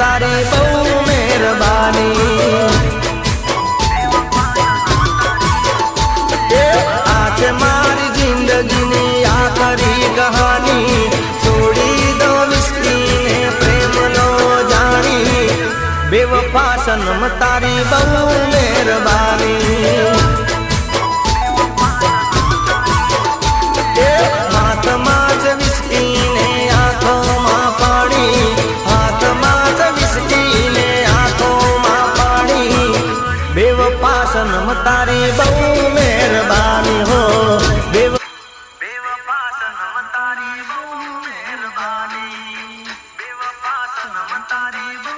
તારી બહુ મહેરબાની આ છે મારી જિંદગીની આખરી કહાની છોડી દો વિસ્તીને પ્રેમનો જાણી બેવફા સનમ તારી બહુ મહેરબાની હાથમાં જ વિસ્તીને આંખોમાં પાણી હાથમાં જ વિસ્તીને આંખોમાં પાણી બેવફા સનમ તારી બહુ મહેરબાની હો બેવફા સનમ તારી બહુ મહેરબાની બેવફા સનમ તારી બહુ